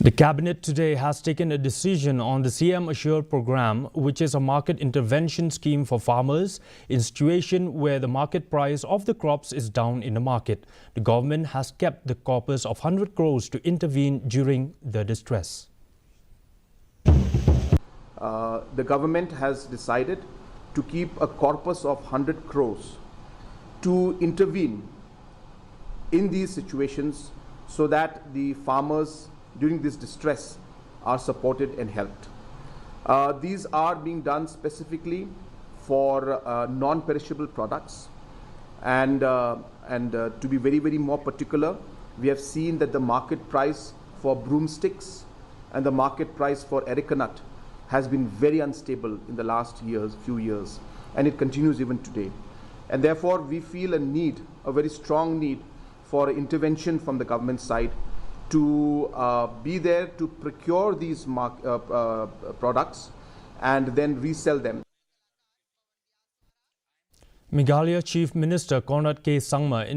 The Cabinet today has taken a decision on the CM Assure program, which is a market intervention scheme for farmers in situation where the market price of the crops is down in the market. The government has kept the corpus of 100 crores to intervene during the distress. The government has decided to keep a corpus of 100 crores to intervene in these situations so that the farmers during this distress are supported and helped. These are being done specifically for non-perishable products, and to be very more particular, we have seen that the market price for broomsticks and the market price for areca nut has been very unstable in the last few years, and it continues even today. And therefore, we feel a very strong need for intervention from the government side to be there to procure these products and then resell them. Meghalaya Chief Minister Conrad K. Sangma